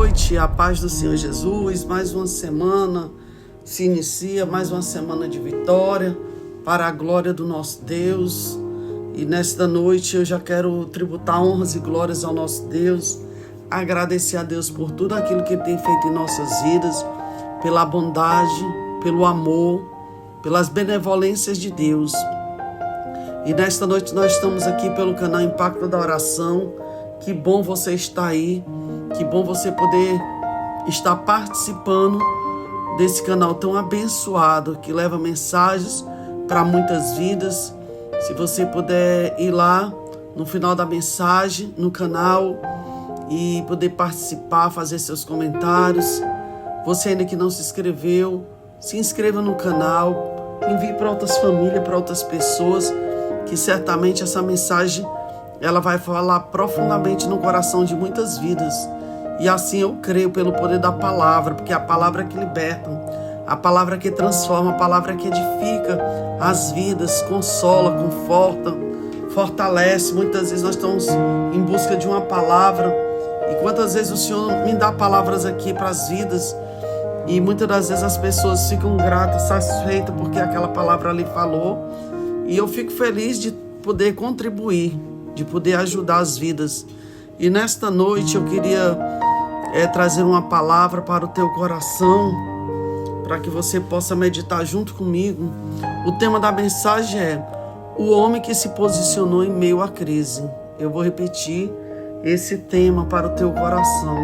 noite, a paz do Senhor Jesus. Mais uma semana se inicia, mais uma semana de vitória para a glória do nosso Deus. E nesta noite eu já quero tributar honras e glórias ao nosso Deus, agradecer a Deus por tudo aquilo que Ele tem feito em nossas vidas, pela bondade, pelo amor, pelas benevolências de Deus. E nesta noite nós estamos aqui pelo canal Impacto da Oração. Que bom você estar aí, que bom você poder estar participando desse canal tão abençoado, que leva mensagens para muitas vidas. Se você puder ir lá no final da mensagem, no canal, e poder participar, fazer seus comentários. Você ainda que não se inscreveu, se inscreva no canal, envie para outras famílias, para outras pessoas, que certamente essa mensagem ela vai falar profundamente no coração de muitas vidas. E assim eu creio pelo poder da palavra, porque é a palavra que liberta, a palavra que transforma, a palavra que edifica as vidas, consola, conforta, fortalece. Muitas vezes nós estamos em busca de uma palavra, e quantas vezes o Senhor me dá palavras aqui para as vidas, e muitas das vezes as pessoas ficam gratas, satisfeitas, porque aquela palavra ali falou, e eu fico feliz de poder contribuir, de poder ajudar as vidas. E nesta noite eu queria trazer uma palavra para o teu coração, para que você possa meditar junto comigo. O tema da mensagem é o homem que se posicionou em meio à crise. Eu vou repetir esse tema para o teu coração.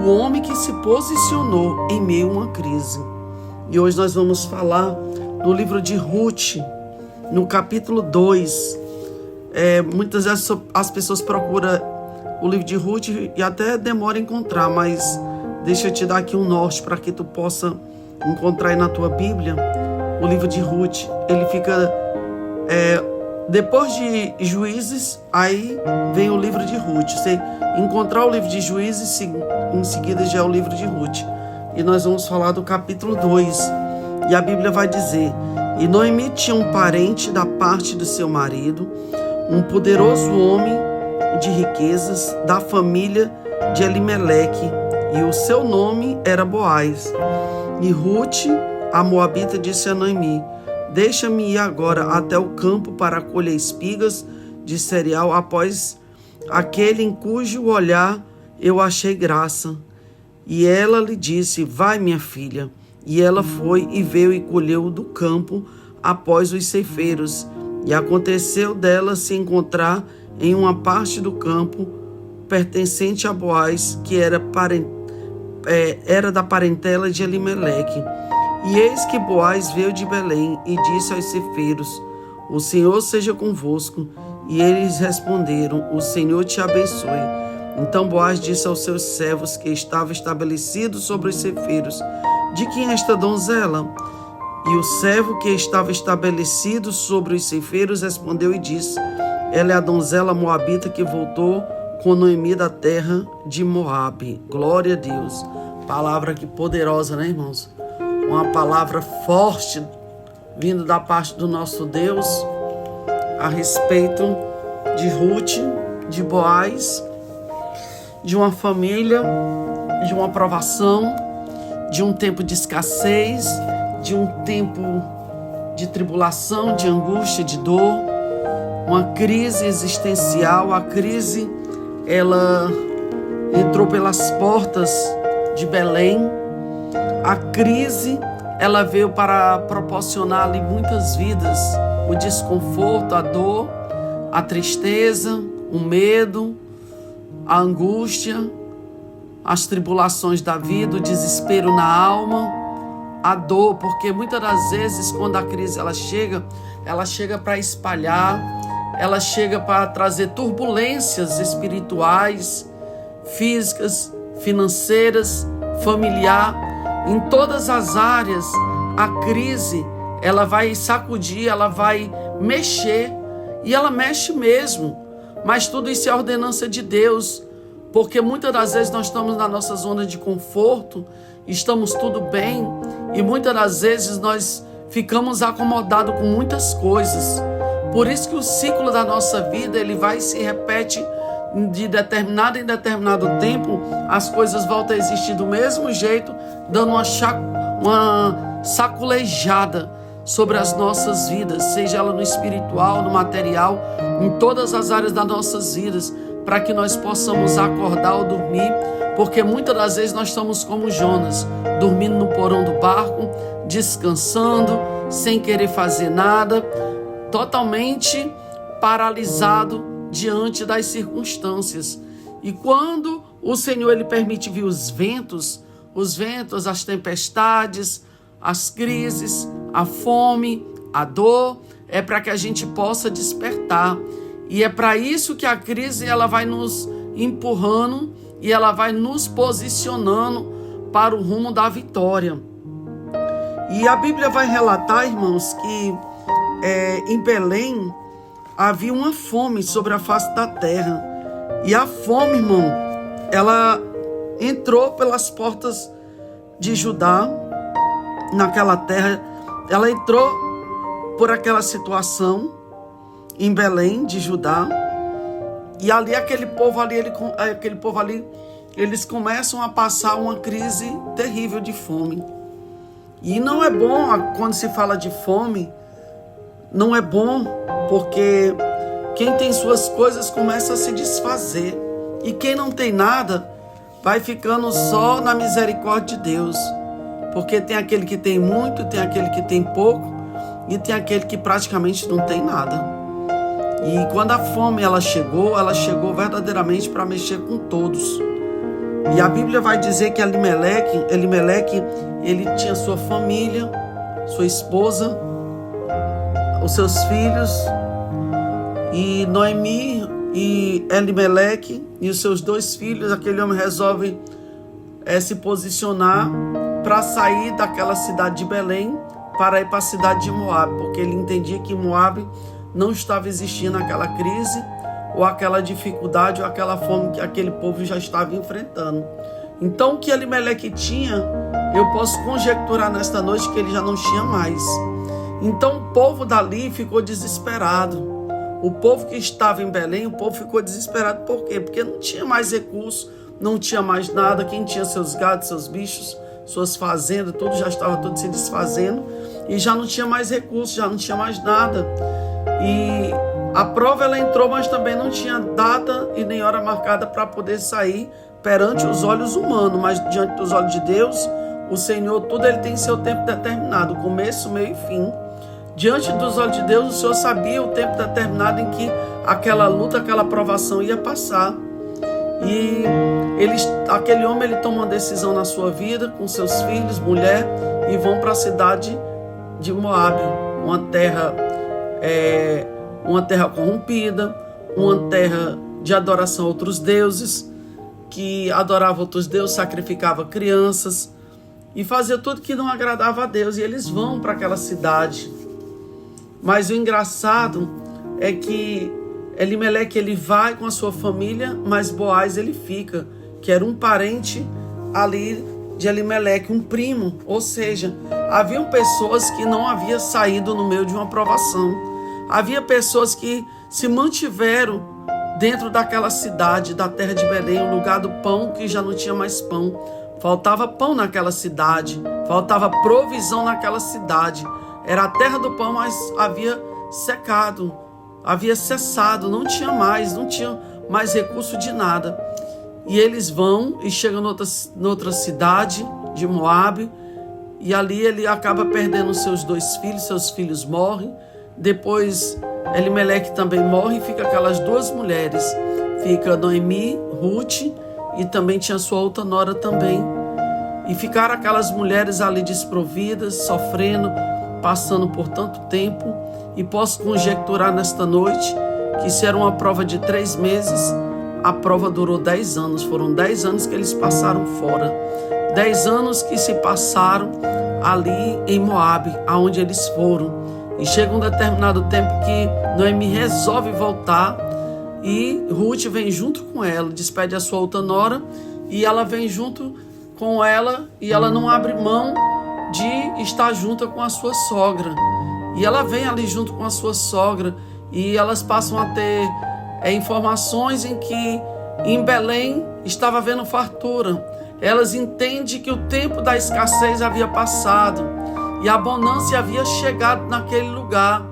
O homem que se posicionou em meio a uma crise. E hoje nós vamos falar no livro de Ruth, no capítulo 2. Muitas vezes as pessoas procuram o livro de Ruth e até demora a encontrar, mas deixa eu te dar aqui um norte para que tu possa encontrar aí na tua Bíblia. O livro de Ruth, ele fica depois de Juízes, aí vem o livro de Ruth. Você encontrar o livro de Juízes, em seguida já é o livro de Ruth. E nós vamos falar do capítulo 2. E a Bíblia vai dizer: e Noemi tinha um parente da parte do seu marido, um poderoso homem de riquezas da família de Elimeleque, e o seu nome era Boaz. E Ruth, a moabita, disse a Noemi: deixa-me ir agora até o campo para colher espigas de cereal após aquele em cujo olhar eu achei graça. E ela lhe disse: vai, minha filha. E ela foi e veio e colheu do campo após os ceifeiros. E aconteceu dela se encontrar em uma parte do campo pertencente a Boaz, que era da parentela de Elimeleque. E eis que Boaz veio de Belém e disse aos ceifeiros: o Senhor seja convosco. E eles responderam: o Senhor te abençoe. Então Boaz disse aos seus servos que estavam estabelecidos sobre os ceifeiros: de quem é esta donzela? E o servo que estava estabelecido sobre os ceifeiros respondeu e disse: ela é a donzela moabita que voltou com Noemi da terra de Moabe. Glória a Deus. Palavra que poderosa, né, irmãos? Uma palavra forte vindo da parte do nosso Deus a respeito de Ruth, de Boaz, de uma família, de uma provação, de um tempo de escassez, de um tempo de tribulação, de angústia, de dor, uma crise existencial. A crise, ela entrou pelas portas de Belém. A crise, ela veio para proporcionar-lhe muitas vidas, o desconforto, a dor, a tristeza, o medo, a angústia, as tribulações da vida, o desespero na alma, a dor, porque muitas das vezes quando a crise ela chega para espalhar, ela chega para trazer turbulências espirituais, físicas, financeiras, familiar. Em todas as áreas, a crise, ela vai sacudir, ela vai mexer, e ela mexe mesmo, mas tudo isso é ordenança de Deus, porque muitas das vezes nós estamos na nossa zona de conforto, estamos tudo bem, e muitas das vezes nós ficamos acomodados com muitas coisas. Por isso que o ciclo da nossa vida, ele vai e se repete de determinado em determinado tempo, as coisas voltam a existir do mesmo jeito, dando uma saculejada sobre as nossas vidas, seja ela no espiritual, no material, em todas as áreas das nossas vidas, para que nós possamos acordar ou dormir, porque muitas das vezes nós estamos como Jonas, dormindo no porão do barco, descansando, sem querer fazer nada, totalmente paralisado diante das circunstâncias. E quando o Senhor ele permite vir os ventos, as tempestades, as crises, a fome, a dor, é para que a gente possa despertar. E é para isso que a crise ela vai nos empurrando e ela vai nos posicionando para o rumo da vitória. E a Bíblia vai relatar, irmãos, que em Belém havia uma fome sobre a face da terra. E a fome, irmão, ela entrou pelas portas de Judá, naquela terra. Ela entrou por aquela situação em Belém de Judá. E ali aquele povo ali, eles começam a passar uma crise terrível de fome. E não é bom quando se fala de fome, não é bom, porque quem tem suas coisas começa a se desfazer. E quem não tem nada vai ficando só na misericórdia de Deus. Porque tem aquele que tem muito, tem aquele que tem pouco e tem aquele que praticamente não tem nada. E quando a fome ela chegou verdadeiramente para mexer com todos. E a Bíblia vai dizer que Elimeleque, ele tinha sua família, sua esposa, os seus filhos, e Noemi e Elimeleque e os seus 2 filhos. Aquele homem resolve se posicionar para sair daquela cidade de Belém para ir para a cidade de Moabe, porque ele entendia que Moabe não estava existindo aquela crise ou aquela dificuldade ou aquela fome que aquele povo já estava enfrentando. Então o que Elimeleque tinha, eu posso conjecturar nesta noite que ele já não tinha mais. Então o povo dali ficou desesperado. O povo que estava em Belém, o povo ficou desesperado. Por quê? Porque não tinha mais recurso, não tinha mais nada. Quem tinha seus gados, seus bichos, suas fazendas, tudo já estava tudo se desfazendo. E já não tinha mais recurso, já não tinha mais nada. E a prova ela entrou, mas também não tinha data e nem hora marcada para poder sair perante os olhos humanos. Mas diante dos olhos de Deus, o Senhor, tudo ele tem seu tempo determinado, começo, meio e fim. Diante dos olhos de Deus, o Senhor sabia o tempo determinado em que aquela luta, aquela provação ia passar. E aquele homem ele toma uma decisão na sua vida, com seus filhos, mulher, e vão para a cidade de Moabe, uma terra corrompida, uma terra de adoração a outros deuses, que adorava outros deuses, sacrificava crianças e fazia tudo que não agradava a Deus. E eles vão para aquela cidade. Mas o engraçado é que Elimeleque ele vai com a sua família, mas Boaz ele fica, que era um parente ali de Elimeleque, um primo. Ou seja, haviam pessoas que não haviam saído no meio de uma provação. Havia pessoas que se mantiveram dentro daquela cidade, da terra de Belém, o lugar do pão, que já não tinha mais pão. Faltava pão naquela cidade, faltava provisão naquela cidade. Era a terra do pão, mas havia secado, havia cessado, não tinha mais recurso de nada. E eles vão e chegam noutra cidade de Moabe, e ali ele acaba perdendo seus 2 filhos, seus filhos morrem. Depois Elimeleque também morre e fica aquelas 2 mulheres. Fica Noemi, Ruth, e também tinha sua outra nora também. E ficaram aquelas mulheres ali desprovidas, sofrendo, passando por tanto tempo. E posso conjecturar nesta noite que se era uma prova de 3 meses, a prova durou 10 anos. Foram 10 anos que eles passaram fora. 10 anos que se passaram ali em Moabe, aonde eles foram. E chega um determinado tempo que Noemi resolve voltar e Ruth vem junto com ela, despede a sua outra nora e ela vem junto com ela e ela não abre mão de estar junto com a sua sogra. E ela vem ali junto com a sua sogra e elas passam a ter informações em que em Belém estava havendo fartura. Elas entendem que o tempo da escassez havia passado e a bonança havia chegado naquele lugar.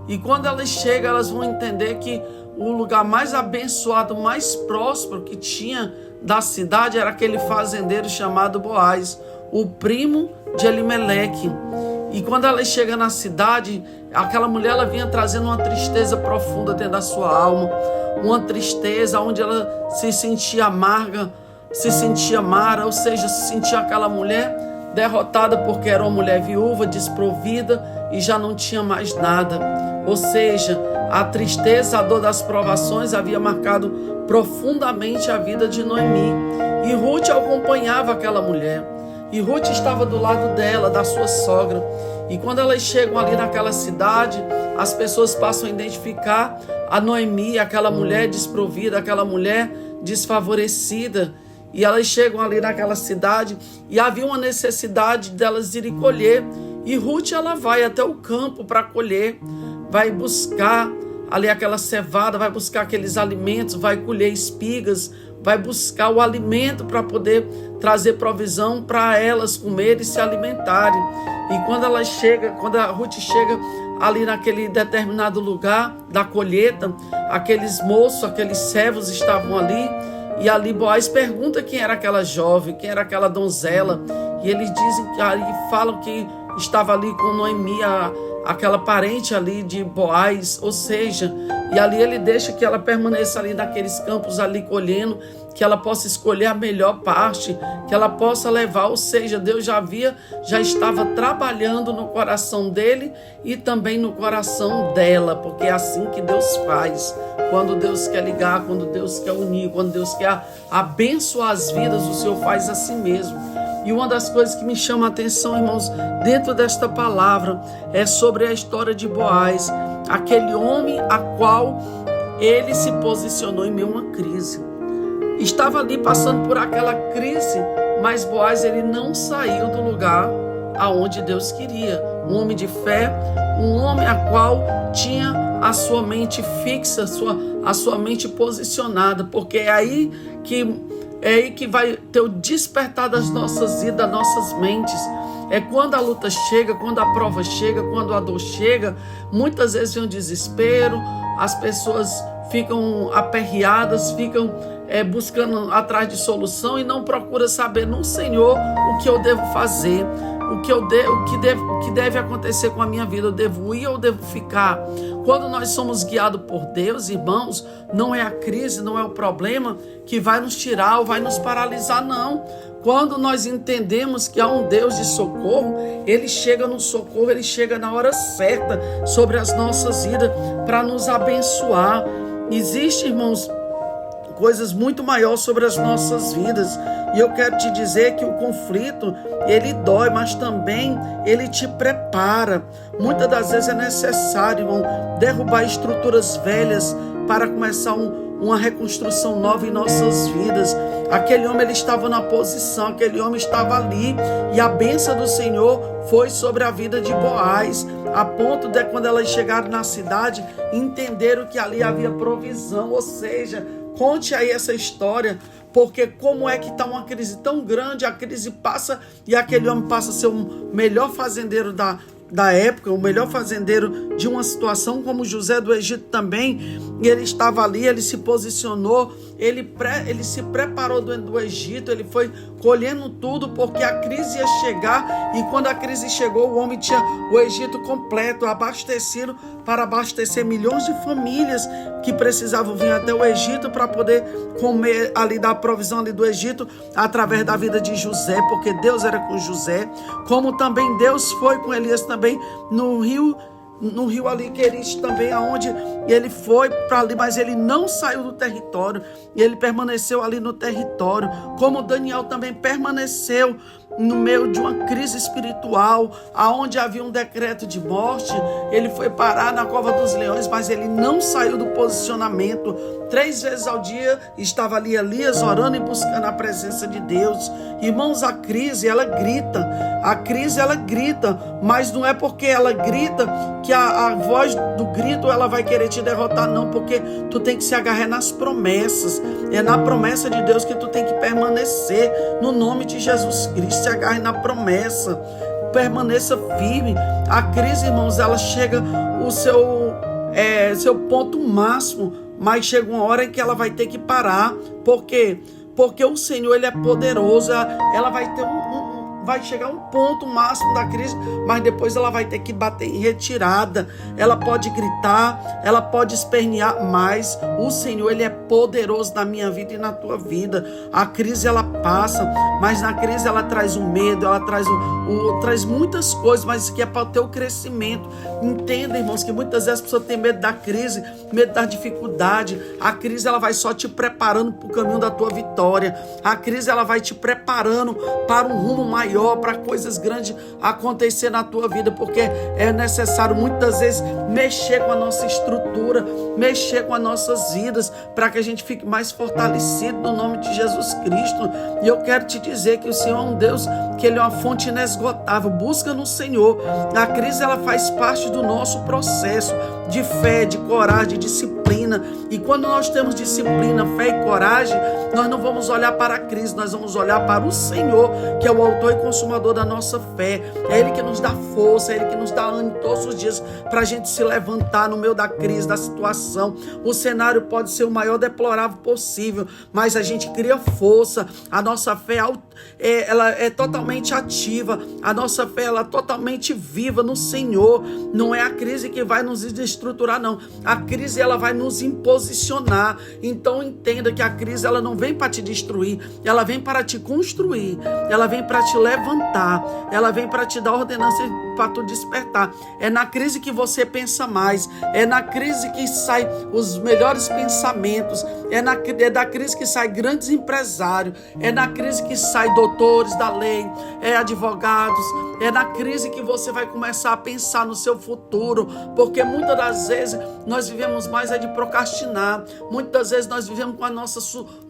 E quando elas chegam, elas vão entender que o lugar mais abençoado, mais próspero que tinha da cidade era aquele fazendeiro chamado Boaz, o primo de Elimeleque. E quando ela chega na cidade, aquela mulher ela vinha trazendo uma tristeza profunda dentro da sua alma, uma tristeza onde ela se sentia amarga, se sentia amara, ou seja, se sentia aquela mulher derrotada porque era uma mulher viúva, desprovida e já não tinha mais nada. Ou seja, a tristeza, a dor das provações havia marcado profundamente a vida de Noemi. E Ruth acompanhava aquela mulher. E Ruth estava do lado dela, da sua sogra. E quando elas chegam ali naquela cidade, as pessoas passam a identificar a Noemi, aquela mulher desprovida, aquela mulher desfavorecida. E elas chegam ali naquela cidade e havia uma necessidade delas irem colher. E Ruth ela vai até o campo para colher, vai buscar ali aquela cevada, vai buscar aqueles alimentos, vai colher espigas, vai buscar o alimento para poder trazer provisão para elas comerem e se alimentarem. E quando a Ruth chega ali naquele determinado lugar da colheita, aqueles moços, aqueles servos estavam ali, e ali Boaz pergunta quem era aquela jovem, quem era aquela donzela, e eles dizem e falam que estava ali com Noemi, aquela parente ali de Boaz, ou seja, e ali ele deixa que ela permaneça ali naqueles campos ali colhendo, que ela possa escolher a melhor parte, que ela possa levar, ou seja, Deus já estava trabalhando no coração dele e também no coração dela, porque é assim que Deus faz, quando Deus quer ligar, quando Deus quer unir, quando Deus quer abençoar as vidas, o Senhor faz assim mesmo. E uma das coisas que me chama a atenção, irmãos, dentro desta palavra, é sobre a história de Boaz, aquele homem a qual ele se posicionou em meio a uma crise. Estava ali passando por aquela crise, mas Boaz ele não saiu do lugar aonde Deus queria. Um homem de fé, um homem a qual tinha a sua mente fixa, a sua mente posicionada, porque é aí que vai ter o despertar das nossas vidas, das nossas mentes. É quando a luta chega, quando a prova chega, quando a dor chega, muitas vezes vem o desespero, as pessoas ficam aperreadas, ficam buscando atrás de solução e não procuram saber no Senhor o que eu devo fazer, o que deve acontecer com a minha vida. Eu devo ir ou devo ficar? Quando nós somos guiados por Deus, irmãos, não é a crise, não é o problema que vai nos tirar ou vai nos paralisar, não. Quando nós entendemos que há um Deus de socorro, Ele chega no socorro, Ele chega na hora certa sobre as nossas vidas para nos abençoar. Existe, irmãos, coisas muito maiores sobre as nossas vidas. E eu quero te dizer que o conflito, ele dói, mas também ele te prepara. Muitas das vezes é necessário, irmão, derrubar estruturas velhas para começar uma reconstrução nova em nossas vidas. Aquele homem ele estava na posição, aquele homem estava ali, e a bênção do Senhor foi sobre a vida de Boaz, a ponto de quando elas chegaram na cidade, entenderam que ali havia provisão. Ou seja, conte aí essa história, porque como é que está uma crise tão grande, a crise passa e aquele homem passa a ser o melhor fazendeiro da época, o melhor fazendeiro de uma situação, como José do Egito também, e ele estava ali, ele se posicionou, ele se preparou do Egito, ele foi colhendo tudo, porque a crise ia chegar, e quando a crise chegou, o homem tinha o Egito completo, abastecido, para abastecer milhões de famílias que precisavam vir até o Egito para poder comer ali da provisão ali do Egito, através da vida de José, porque Deus era com José, como também Deus foi com Elias também no rio ali Querite também, aonde ele foi para ali, mas ele não saiu do território, e ele permaneceu ali no território, como Daniel também permaneceu no meio de uma crise espiritual, aonde havia um decreto de morte. Ele foi parar na cova dos leões, mas ele não saiu do posicionamento. 3 vezes ao dia estava ali Elias orando e buscando a presença de Deus. Irmãos, a crise, ela grita. A crise, ela grita, mas não é porque ela grita que a voz do grito ela vai querer te derrotar, não, porque tu tem que se agarrar nas promessas. É na promessa de Deus que tu tem que permanecer, no nome de Jesus Cristo. Se agarre na promessa, permaneça firme. A crise, irmãos, ela chega o seu ponto máximo, mas chega uma hora em que ela vai ter que parar. Por quê? Porque o Senhor, ele é poderoso. Ela vai ter vai chegar um ponto máximo da crise, mas depois ela vai ter que bater em retirada. Ela pode gritar, ela pode espernear, mas o Senhor, ele é poderoso na minha vida e na tua vida. A crise, ela passa, mas na crise ela traz um medo, ela traz muitas coisas, mas isso aqui é para o teu crescimento. Entenda, irmãos, que muitas vezes a pessoa tem medo da crise, medo da dificuldade. A crise, ela vai só te preparando para o caminho da tua vitória. A crise, ela vai te preparando para um rumo maior, para coisas grandes acontecer na tua vida, porque é necessário muitas vezes mexer com a nossa estrutura, mexer com as nossas vidas, para que a gente fique mais fortalecido no nome de Jesus Cristo. E eu quero te dizer que o Senhor é um Deus, que Ele é uma fonte inesgotável. Busca no Senhor. A crise, ela faz parte do nosso processo de fé, de coragem, de disciplina. E quando nós temos disciplina, fé e coragem, nós não vamos olhar para a crise, nós vamos olhar para o Senhor, que é o autor e consumador da nossa fé. É Ele que nos dá força, é Ele que nos dá ânimo todos os dias para a gente se levantar no meio da crise, da situação. O cenário pode ser o maior deplorável possível, mas a gente cria força. A nossa fé ela é totalmente ativa, a nossa fé ela é totalmente viva no Senhor. Não é a crise que vai nos desestruturar, não. A crise, ela vai nos imposicionar. Então entenda que a crise, ela não vem para te destruir, ela vem para te construir, ela vem para te levantar, ela vem para te dar ordenança, para tu despertar. É na crise que você pensa mais, é na crise que saem os melhores pensamentos, é da crise que saem grandes empresários, é na crise que saem doutores da lei, advogados, é na crise que você vai começar a pensar no seu futuro, porque muitas das vezes nós vivemos mais de procrastinar, muitas vezes nós vivemos com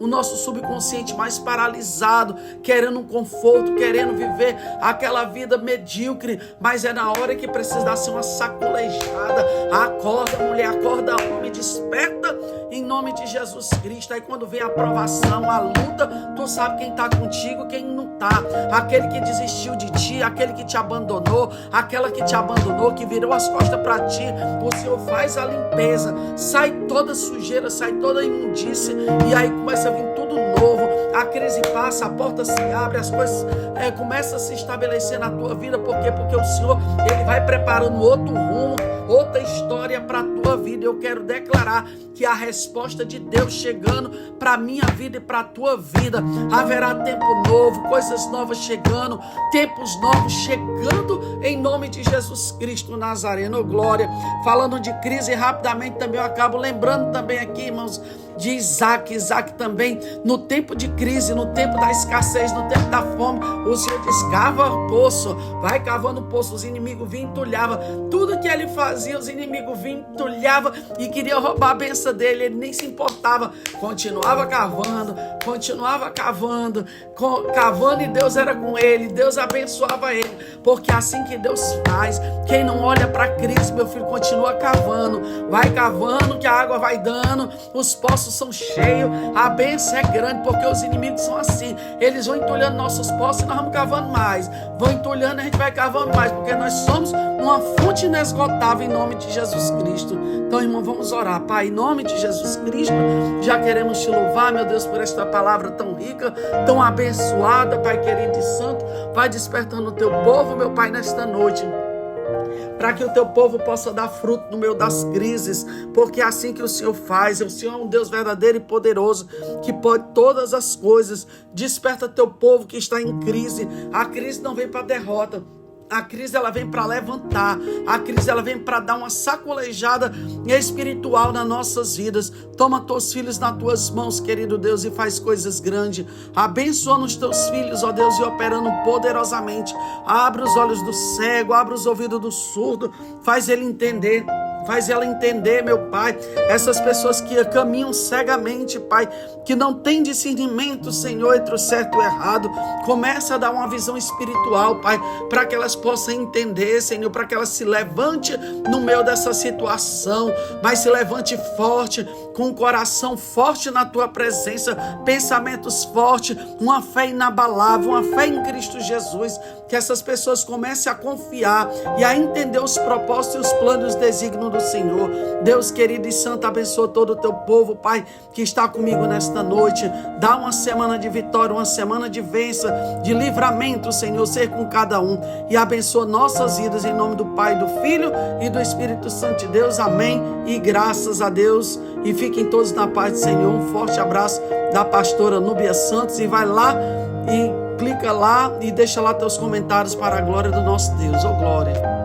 o nosso subconsciente mais paralisado, querendo um conforto, querendo viver aquela vida medíocre, mas é na hora que precisa dar uma sacolejada. Acorda, mulher, acorda, homem, desperta em nome de Jesus Cristo. Aí quando vem a provação, a luta, tu sabe quem está contigo, quem não está. Aquele que desistiu de ti, aquele que te abandonou, aquela que te abandonou, que virou as costas para ti, o Senhor faz a limpeza, sai toda sujeira, sai toda imundícia, e aí começa a vir tudo novo. A crise passa, a porta se abre, as coisas começam a se estabelecer na tua vida. Por quê? Porque o Senhor, Ele vai preparando outro rumo, outra história para a tua vida. Eu quero declarar que a resposta de Deus chegando para a minha vida e para a tua vida. Haverá tempo novo, coisas novas chegando, tempos novos chegando em nome de Jesus Cristo Nazareno. Glória. Falando de crise, rapidamente também eu acabo lembrando também aqui, irmãos, de Isaac também, no tempo de crise, no tempo da escassez, no tempo da fome, o Senhor diz: cava poço, vai cavando poço. Os inimigos vinham e entulhavam tudo que ele fazia, os inimigos vinham, entulhavam e queriam roubar a benção dele. Ele nem se importava, continuava cavando, e Deus era com ele, Deus abençoava ele, porque é assim que Deus faz. Quem não olha para a crise, meu filho, continua cavando, vai cavando que a água vai dando, os poços são cheios, a bênção é grande, porque os inimigos são assim, eles vão entulhando nossos poços e nós vamos cavando mais, vão entulhando e a gente vai cavando mais, porque nós somos uma fonte inesgotável em nome de Jesus Cristo. Então, irmão, vamos orar. Pai, em nome de Jesus Cristo, já queremos te louvar, meu Deus, por esta palavra tão rica, tão abençoada, Pai querido e santo. Vai despertando o teu povo, meu Pai, nesta noite, para que o teu povo possa dar fruto no meio das crises, porque é assim que o Senhor faz. O Senhor é um Deus verdadeiro e poderoso, que pode todas as coisas. Desperta teu povo que está em crise. A crise não vem para derrota, a crise ela vem para levantar, a crise ela vem para dar uma sacolejada espiritual nas nossas vidas. Toma teus filhos nas tuas mãos, querido Deus, e faz coisas grandes. Abençoa os teus filhos, ó Deus, e operando poderosamente. Abre os olhos do cego, abre os ouvidos do surdo, faz ele entender. faz ela entender, meu Pai, essas pessoas que caminham cegamente, Pai, que não tem discernimento, Senhor, entre o certo e o errado, começa a dar uma visão espiritual, Pai, para que elas possam entender, Senhor, para que elas se levante no meio dessa situação, mas se levante forte, com o coração forte na Tua presença, pensamentos fortes, uma fé inabalável, uma fé em Cristo Jesus, que essas pessoas comecem a confiar e a entender os propósitos e os planos e os desígnios do Senhor. Deus querido e santo, abençoa todo o Teu povo, Pai, que está comigo nesta noite. Dá uma semana de vitória, uma semana de vença, de livramento, Senhor, ser com cada um, e abençoa nossas vidas em nome do Pai, do Filho e do Espírito Santo de Deus. Amém e graças a Deus, e fiquem todos na paz do Senhor. Um forte abraço da pastora Núbia Santos, e vai lá e clica lá e deixa lá teus comentários para a glória do nosso Deus. Oh glória!